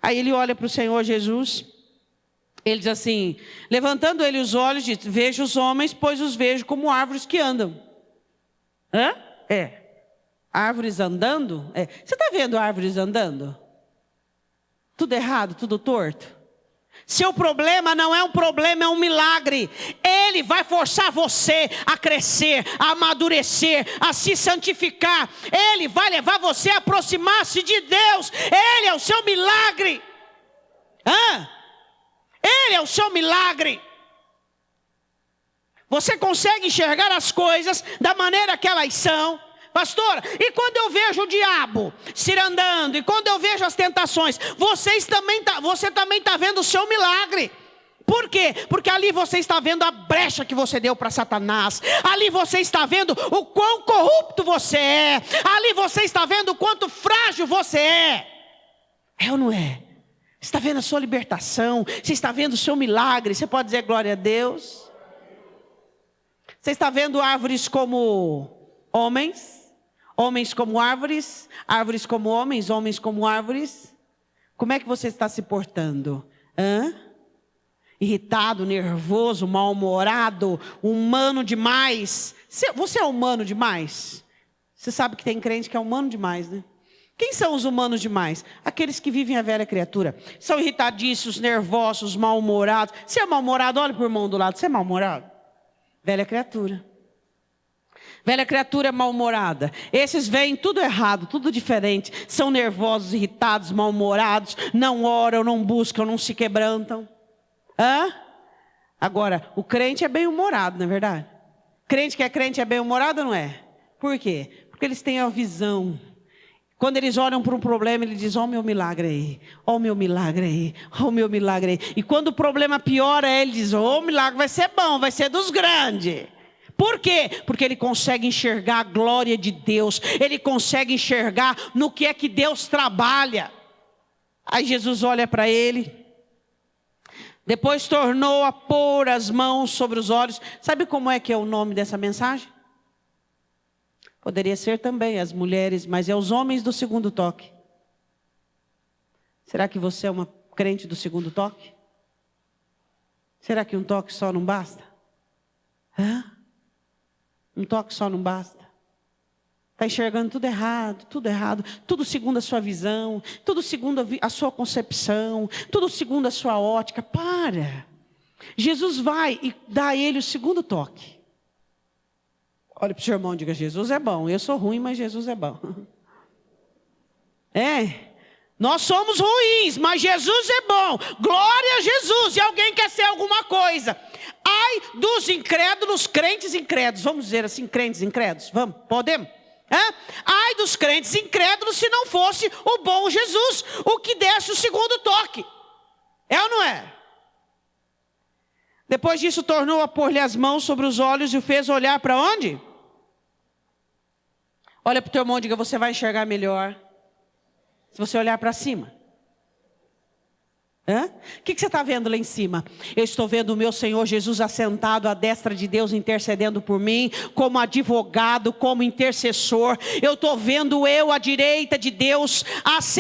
Aí ele olha para o Senhor Jesus, ele diz assim: levantando ele os olhos, diz: vejo os homens, pois os vejo como árvores que andam. Árvores andando? Você está vendo árvores andando? Tudo errado, tudo torto? Seu problema não é um problema, é um milagre. Ele vai forçar você a crescer, a amadurecer, a se santificar. Ele vai levar você a aproximar-se de Deus. Ele é o seu milagre. Ele é o seu milagre. Você consegue enxergar as coisas da maneira que elas são? Pastora, e quando eu vejo o diabo cirandando, e quando eu vejo as tentações, você também está vendo o seu milagre. Por quê? Porque ali você está vendo a brecha que você deu para Satanás. Ali você está vendo o quão corrupto você é. Ali você está vendo o quanto frágil você é. É ou não é? Você está vendo a sua libertação. Você está vendo o seu milagre. Você pode dizer glória a Deus? Você está vendo árvores como homens? Homens como árvores, árvores como homens, homens como árvores. Como é que você está se portando? Irritado, nervoso, mal-humorado, humano demais. Você é humano demais? Você sabe que tem crente que é humano demais, né? Quem são os humanos demais? Aqueles que vivem a velha criatura. São irritadiços, nervosos, mal-humorados. Você é mal-humorado? Olha para o irmão do lado. Você é mal-humorado? Velha criatura. Velha criatura mal-humorada. Esses veem tudo errado, tudo diferente. São nervosos, irritados, mal-humorados. Não oram, não buscam, não se quebrantam. Agora, o crente é bem-humorado, não é verdade? Crente que é crente é bem-humorado ou não é? Por quê? Porque eles têm a visão. Quando eles olham para um problema, eles dizem, ó o meu milagre aí, ó o meu milagre aí, ó o meu milagre aí. E quando o problema piora, ele diz, ó o milagre vai ser bom, vai ser dos grandes. Por quê? Porque ele consegue enxergar a glória de Deus. Ele consegue enxergar no que é que Deus trabalha. Aí Jesus olha para ele. Depois tornou a pôr as mãos sobre os olhos. Sabe como é que é o nome dessa mensagem? Poderia ser também as mulheres, mas é os homens do segundo toque. Será que você é uma crente do segundo toque? Será que um toque só não basta? Um toque só não basta. Está enxergando tudo errado, tudo segundo a sua visão, tudo segundo a sua concepção, tudo segundo a sua ótica. Para! Jesus vai e dá a ele o segundo toque. Olha para o seu irmão e diga, Jesus é bom. Eu sou ruim, mas Jesus é bom. Nós somos ruins, mas Jesus é bom. Glória a Jesus. E alguém quer ser alguma coisa. Ai dos incrédulos, crentes incrédulos. Vamos dizer assim, crentes incrédulos? Vamos, podemos? Ai dos crentes incrédulos se não fosse o bom Jesus, o que desse o segundo toque. É ou não é? Depois disso tornou a pôr-lhe as mãos sobre os olhos e o fez olhar para onde? Olha para o teu irmão e diga, você vai enxergar melhor se você olhar para cima. O que você está vendo lá em cima? Eu estou vendo o meu Senhor Jesus assentado à destra de Deus, intercedendo por mim, como advogado, como intercessor. Eu estou vendo eu à direita de Deus,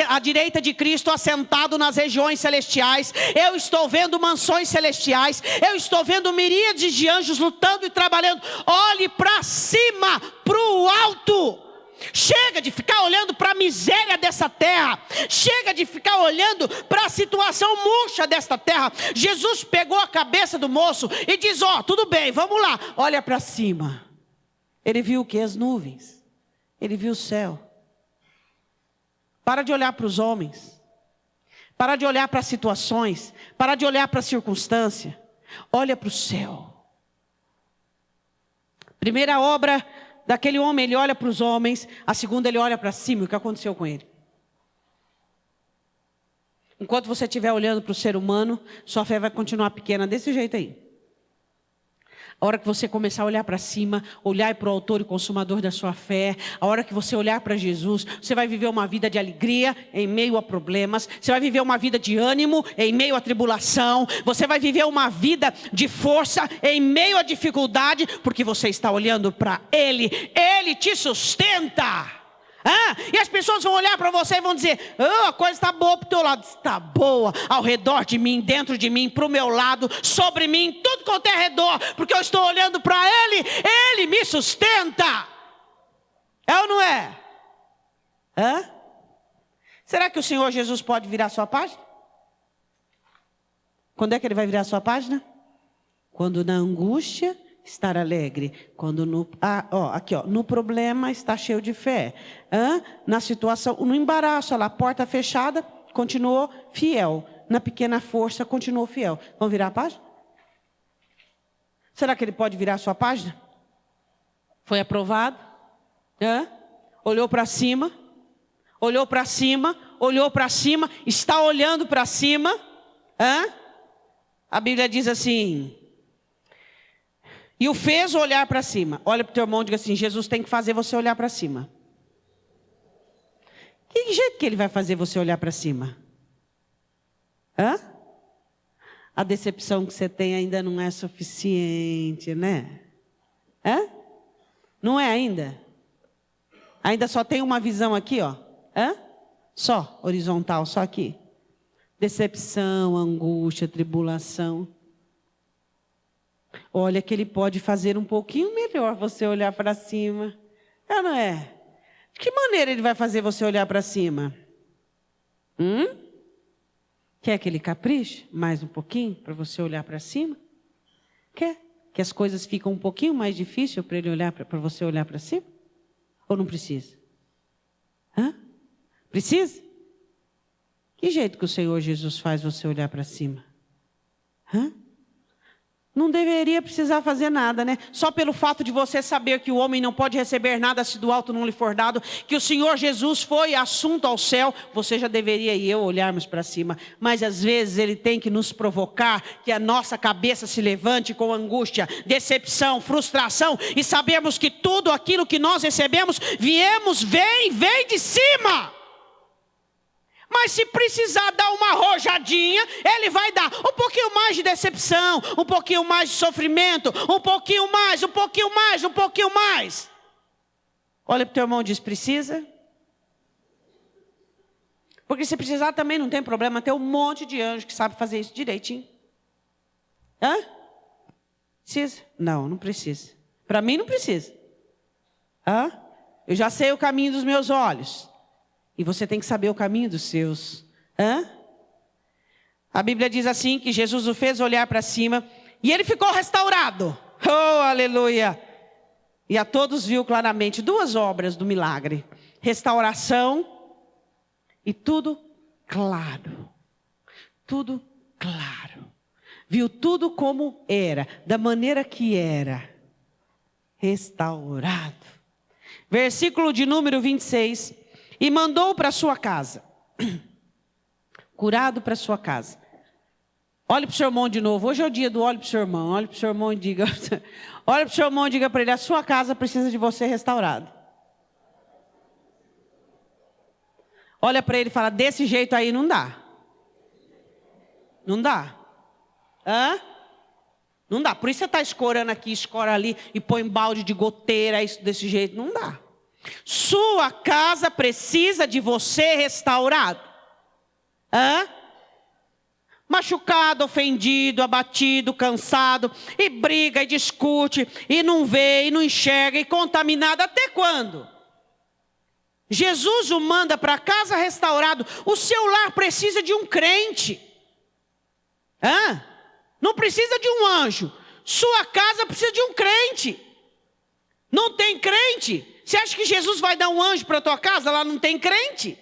à direita de Cristo, assentado nas regiões celestiais. Eu estou vendo mansões celestiais. Eu estou vendo miríades de anjos lutando e trabalhando. Olhe para cima, para o alto. Chega de ficar olhando para a miséria dessa terra. Chega de ficar olhando para a situação murcha desta terra. Jesus pegou a cabeça do moço e diz, tudo bem, vamos lá. Olha para cima. Ele viu o que? As nuvens. Ele viu o céu. Para de olhar para os homens. Para de olhar para as situações. Para de olhar para a circunstância. Olha para o céu. Primeira obra daquele homem, ele olha para os homens. A segunda, ele olha para cima. O que aconteceu com ele? Enquanto você estiver olhando para o ser humano, sua fé vai continuar pequena desse jeito aí. A hora que você começar a olhar para cima, olhar para o autor e consumador da sua fé, a hora que você olhar para Jesus, você vai viver uma vida de alegria em meio a problemas, você vai viver uma vida de ânimo em meio à tribulação, você vai viver uma vida de força em meio à dificuldade, porque você está olhando para Ele, Ele te sustenta. E as pessoas vão olhar para você e vão dizer, a coisa está boa para o teu lado. Está boa ao redor de mim, dentro de mim, para o meu lado, sobre mim, tudo quanto é ao redor, porque eu estou olhando para Ele, Ele me sustenta. É ou não é? Será que o Senhor Jesus pode virar sua página? Quando é que Ele vai virar sua página? Quando na angústia estar alegre, quando no problema está cheio de fé, na situação, no embaraço, lá, porta fechada, continuou fiel, na pequena força, continuou fiel. Vamos virar a página? Será que ele pode virar a sua página? Foi aprovado? Olhou para cima, olhou para cima, olhou para cima, está olhando para cima, a Bíblia diz assim, e o fez olhar para cima. Olha para o teu irmão e diga assim, Jesus tem que fazer você olhar para cima. Que jeito que Ele vai fazer você olhar para cima? A decepção que você tem ainda não é suficiente, né? Não é ainda? Ainda só tem uma visão aqui, ó. Só, horizontal, só aqui. Decepção, angústia, tribulação. Olha que ele pode fazer um pouquinho melhor você olhar para cima. É ou não é? De que maneira ele vai fazer você olhar para cima? Quer que ele capriche mais um pouquinho para você olhar para cima? Quer que as coisas ficam um pouquinho mais difíceis para ele olhar para você olhar para cima? Ou não precisa? Precisa? Que jeito que o Senhor Jesus faz você olhar para cima? Não deveria precisar fazer nada, né? Só pelo fato de você saber que o homem não pode receber nada se do alto não lhe for dado, que o Senhor Jesus foi assunto ao céu, você já deveria e eu olharmos para cima. Mas às vezes ele tem que nos provocar que a nossa cabeça se levante com angústia, decepção, frustração, e sabemos que tudo aquilo que nós recebemos, vem de cima. Mas se precisar dar uma arrojadinha, ele vai dar um pouquinho mais de decepção, um pouquinho mais de sofrimento, um pouquinho mais. Olha para o teu irmão e diz, precisa? Porque se precisar também não tem problema, tem um monte de anjo que sabe fazer isso direitinho. Precisa? Não precisa. Para mim não precisa. Eu já sei o caminho dos meus olhos. E você tem que saber o caminho dos seus. A Bíblia diz assim, que Jesus o fez olhar para cima, e ele ficou restaurado. Oh, aleluia! E a todos viu claramente 2 obras do milagre. Restauração e tudo claro. Tudo claro. Viu tudo como era, da maneira que era. Restaurado. Versículo de número 26. E mandou para sua casa. Curado para sua casa. Olhe para o seu irmão de novo. Hoje é o dia do olhe para o seu irmão. Olhe para o seu irmão e diga. Olhe para o seu irmão e diga para ele: a sua casa precisa de você restaurado. Olha para ele e fala: desse jeito aí não dá. Não dá. Não dá. Por isso você está escorando aqui, escora ali e põe balde de goteira. Isso desse jeito não dá. Sua casa precisa de você restaurado. Machucado, ofendido, abatido, cansado, e briga, e discute, e não vê, e não enxerga, e contaminado, até quando? Jesus o manda para casa restaurado. O seu lar precisa de um crente. Não precisa de um anjo. Sua casa precisa de um crente. Não tem crente? Você acha que Jesus vai dar um anjo para a tua casa? Lá não tem crente.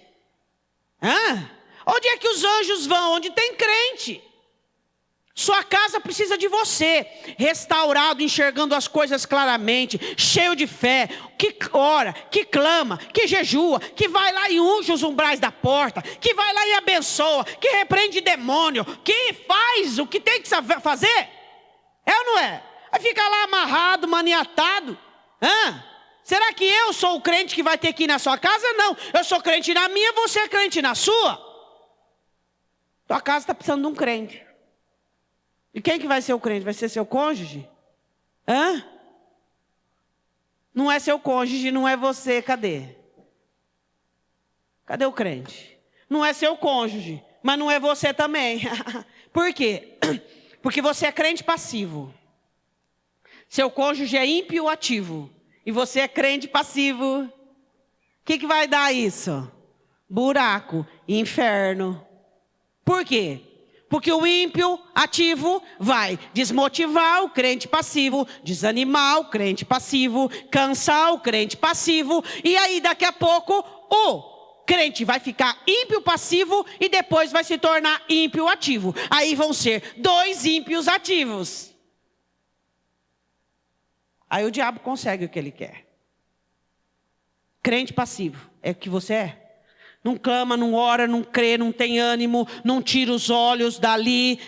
Onde é que os anjos vão? Onde tem crente. Sua casa precisa de você, restaurado, enxergando as coisas claramente, cheio de fé, que ora, que clama, que jejua, que vai lá e unge os umbrais da porta, que vai lá e abençoa, que repreende demônio, que faz o que tem que fazer. É ou não é? Aí fica lá amarrado, maniatado. Será que eu sou o crente que vai ter que ir na sua casa? Não, eu sou crente na minha, você é crente na sua. Tua casa está precisando de um crente. E quem que vai ser o crente? Vai ser seu cônjuge? Não é seu cônjuge, não é você, cadê? Cadê o crente? Não é seu cônjuge, mas não é você também. Por quê? Porque você é crente passivo. Seu cônjuge é ímpio ativo. E você é crente passivo. O que vai dar isso? Buraco, inferno. Por quê? Porque o ímpio ativo vai desmotivar o crente passivo, desanimar o crente passivo, cansar o crente passivo. E aí daqui a pouco o crente vai ficar ímpio passivo e depois vai se tornar ímpio ativo. Aí vão ser 2 ímpios ativos. Aí o diabo consegue o que ele quer. Crente passivo, é o que você é. Não clama, não ora, não crê, não tem ânimo, não tira os olhos dali.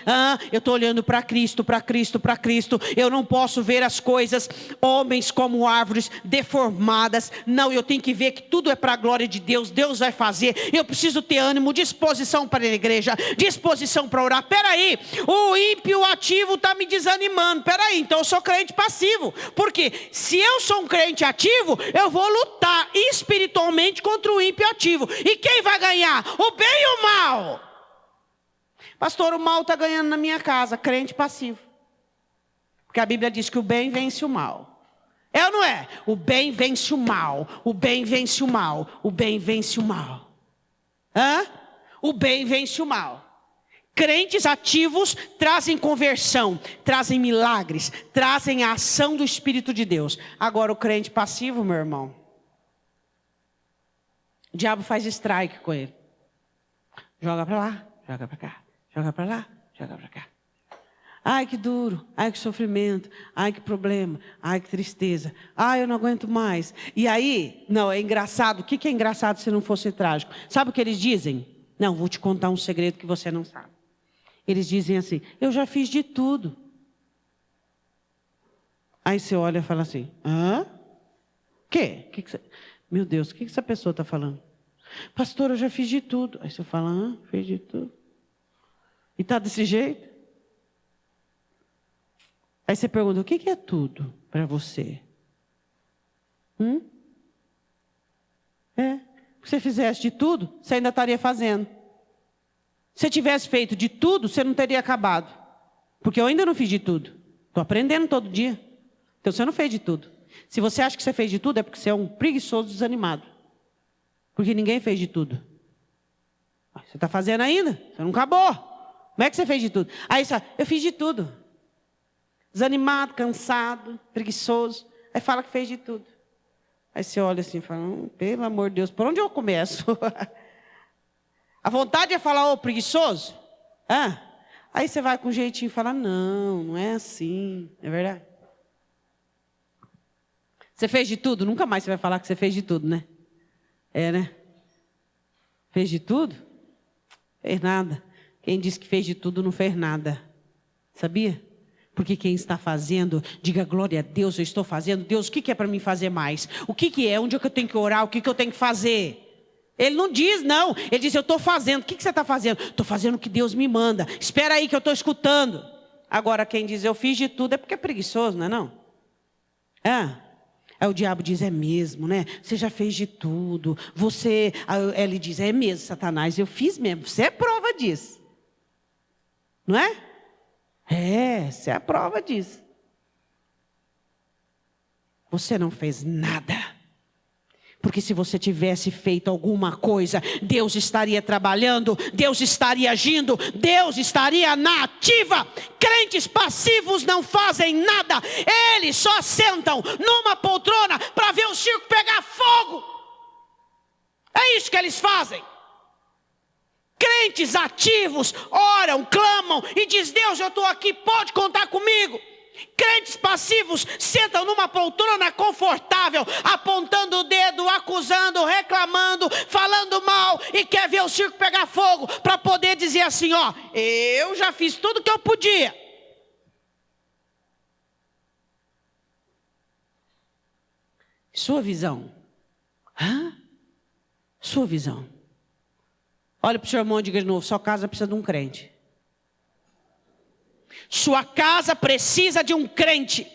Eu estou olhando para Cristo, para Cristo, para Cristo. Eu não posso ver as coisas, homens como árvores deformadas. Não, eu tenho que ver que tudo é para a glória de Deus. Deus vai fazer. Eu preciso ter ânimo, disposição para a igreja, disposição para orar. Peraí, o ímpio ativo está me desanimando. Peraí, então eu sou crente passivo. Porque se eu sou um crente ativo, eu vou lutar espiritualmente contra o ímpio ativo. E quem vai ganhar? O bem e o mal? Pastor, o mal está ganhando na minha casa, crente passivo. Porque a Bíblia diz que o bem vence o mal. É ou não é? O bem vence o mal. O bem vence o mal. O bem vence o mal. O bem vence o mal. Crentes ativos trazem conversão, trazem milagres, trazem a ação do Espírito de Deus. Agora o crente passivo, meu irmão, o diabo faz strike com ele. Joga para lá, joga para cá. Joga para lá, joga para cá. Ai, que duro. Ai, que sofrimento. Ai, que problema. Ai, que tristeza. Ai, eu não aguento mais. E aí, não, é engraçado. O que é engraçado se não fosse trágico? Sabe o que eles dizem? Não, vou te contar um segredo que você não sabe. Eles dizem assim, eu já fiz de tudo. Aí você olha e fala assim, quê? Meu Deus, o que essa pessoa está falando? Pastor, eu já fiz de tudo. Aí você fala, fez de tudo. E está desse jeito? Aí você pergunta, o que é tudo para você? Se você fizesse de tudo, você ainda estaria fazendo. Se você tivesse feito de tudo, você não teria acabado. Porque eu ainda não fiz de tudo. Estou aprendendo todo dia. Então você não fez de tudo. Se você acha que você fez de tudo, é porque você é um preguiçoso desanimado. Porque ninguém fez de tudo. Você está fazendo ainda? Você não acabou. Como é que você fez de tudo? Aí você fala, eu fiz de tudo. Desanimado, cansado, preguiçoso. Aí fala que fez de tudo. Aí você olha assim e fala, pelo amor de Deus, por onde eu começo? A vontade é falar, preguiçoso? Aí você vai com um jeitinho e fala, não é assim. É verdade? Você fez de tudo? Nunca mais você vai falar que você fez de tudo, né? Né? Fez de tudo? Fez nada. Quem disse que fez de tudo não fez nada. Sabia? Porque quem está fazendo, diga glória a Deus, eu estou fazendo. Deus, o que é para mim fazer mais? O que é? Onde é que eu tenho que orar? O que eu tenho que fazer? Ele não diz, não. Ele diz, eu estou fazendo. O que você está fazendo? Estou fazendo o que Deus me manda. Espera aí que eu estou escutando. Agora, quem diz, eu fiz de tudo, é porque é preguiçoso, não é não? Aí o diabo diz, é mesmo, né? Você já fez de tudo. Aí ele diz, é mesmo, Satanás, eu fiz mesmo. Você é prova disso. Não é? Você é a prova disso. Você não fez nada. Porque se você tivesse feito alguma coisa, Deus estaria trabalhando, Deus estaria agindo, Deus estaria na ativa. Crentes passivos não fazem nada. Eles só sentam numa poltrona para ver o circo pegar fogo. É isso que eles fazem. Crentes ativos oram, clamam e dizem, Deus, eu estou aqui, pode contar comigo. Crentes passivos sentam numa poltrona confortável, apontando o dedo, acusando, reclamando, falando mal e quer ver o circo pegar fogo para poder dizer assim, eu já fiz tudo que eu podia. Sua visão. Sua visão. Olha para o seu irmão e diga de novo, sua casa precisa de um crente. Sua casa precisa de um crente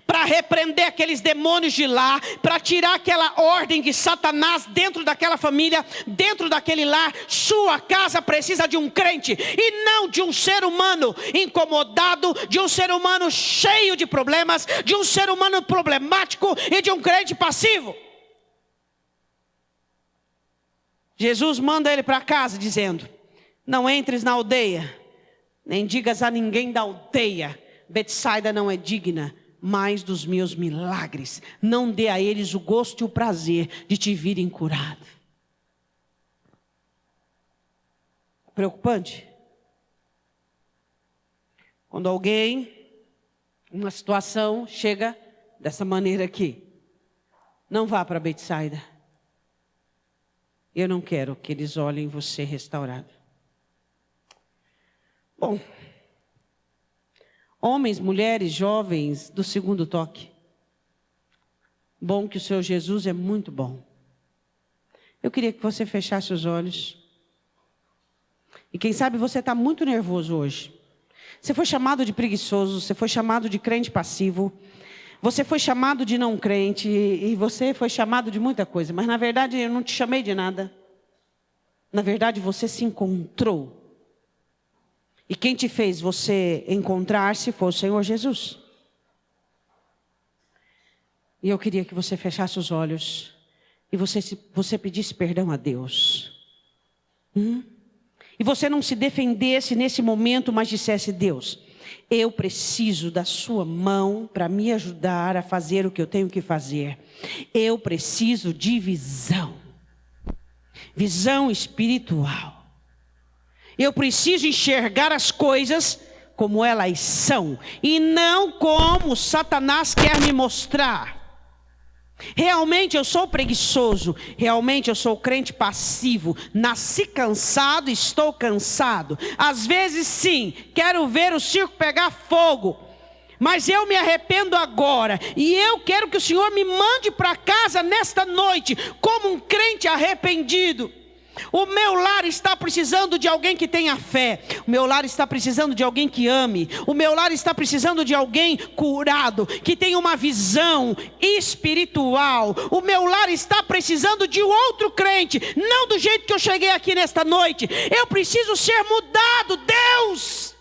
para repreender aqueles demônios de lá, para tirar aquela ordem de Satanás dentro daquela família, dentro daquele lar. Sua casa precisa de um crente e não de um ser humano incomodado, de um ser humano cheio de problemas, de um ser humano problemático e de um crente passivo. Jesus manda ele para casa dizendo, não entres na aldeia, nem digas a ninguém da aldeia, Betsaida não é digna mais dos meus milagres. Não dê a eles o gosto e o prazer de te virem curado. Preocupante? Quando alguém, uma situação chega dessa maneira aqui, não vá para Betsaida. eu não quero que eles olhem você restaurado. Bom, homens, mulheres, jovens do segundo toque. Bom que o seu Jesus é muito bom. Eu queria que você fechasse os olhos. E quem sabe você está muito nervoso hoje. Você foi chamado de preguiçoso, você foi chamado de crente passivo, você foi chamado de não crente, e você foi chamado de muita coisa. Mas na verdade eu não te chamei de nada. Na verdade você se encontrou. E quem te fez você encontrar-se foi o Senhor Jesus. E eu queria que você fechasse os olhos e você pedisse perdão a Deus. E você não se defendesse nesse momento, mas dissesse: Deus, eu preciso da sua mão para me ajudar a fazer o que eu tenho que fazer. Eu preciso de visão. Visão espiritual. Eu preciso enxergar as coisas como elas são e não como Satanás quer me mostrar. Realmente eu sou preguiçoso, realmente eu sou crente passivo, nasci cansado, estou cansado. Às vezes sim, quero ver o circo pegar fogo, mas eu me arrependo agora e eu quero que o Senhor me mande para casa nesta noite como um crente arrependido. O meu lar está precisando de alguém que tenha fé. O meu lar está precisando de alguém que ame. O meu lar está precisando de alguém curado, que tenha uma visão espiritual. O meu lar está precisando de outro crente, não do jeito que eu cheguei aqui nesta noite. Eu preciso ser mudado, Deus.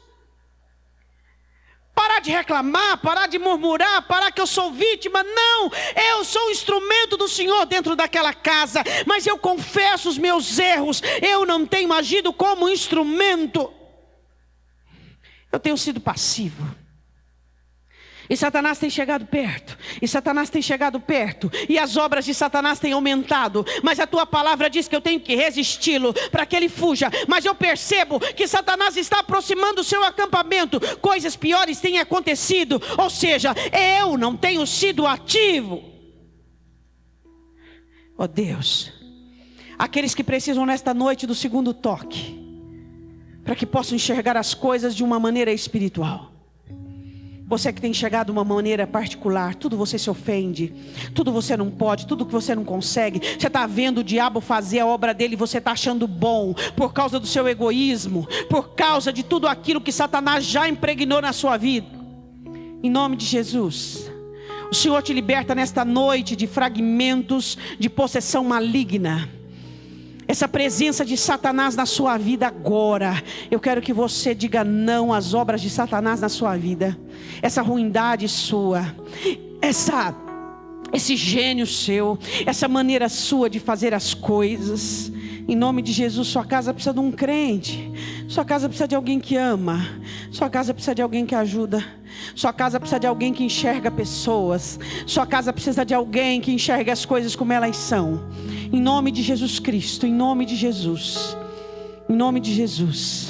Parar de reclamar, parar de murmurar, parar que eu sou vítima. Não, eu sou um instrumento do Senhor dentro daquela casa. Mas eu confesso os meus erros. Eu não tenho agido como instrumento. Eu tenho sido passivo. E Satanás tem chegado perto. E Satanás tem chegado perto. E as obras de Satanás têm aumentado. Mas a tua palavra diz que eu tenho que resisti-lo para que ele fuja. Mas eu percebo que Satanás está aproximando o seu acampamento. Coisas piores têm acontecido. Ou seja, eu não tenho sido ativo. Oh Deus. Aqueles que precisam nesta noite do segundo toque. Para que possam enxergar as coisas de uma maneira espiritual. Você que tem chegado de uma maneira particular, tudo você se ofende, tudo você não pode, tudo que você não consegue. Você está vendo o diabo fazer a obra dele e você está achando bom, por causa do seu egoísmo, por causa de tudo aquilo que Satanás já impregnou na sua vida. Em nome de Jesus, o Senhor te liberta nesta noite de fragmentos de possessão maligna. Essa presença de Satanás na sua vida agora. Eu quero que você diga não às obras de Satanás na sua vida. Essa ruindade sua. Esse gênio seu. Essa maneira sua de fazer as coisas. Em nome de Jesus, sua casa precisa de um crente. Sua casa precisa de alguém que ama. Sua casa precisa de alguém que ajuda. Sua casa precisa de alguém que enxerga pessoas. Sua casa precisa de alguém que enxerga as coisas como elas são. Em nome de Jesus Cristo, em nome de Jesus. Em nome de Jesus.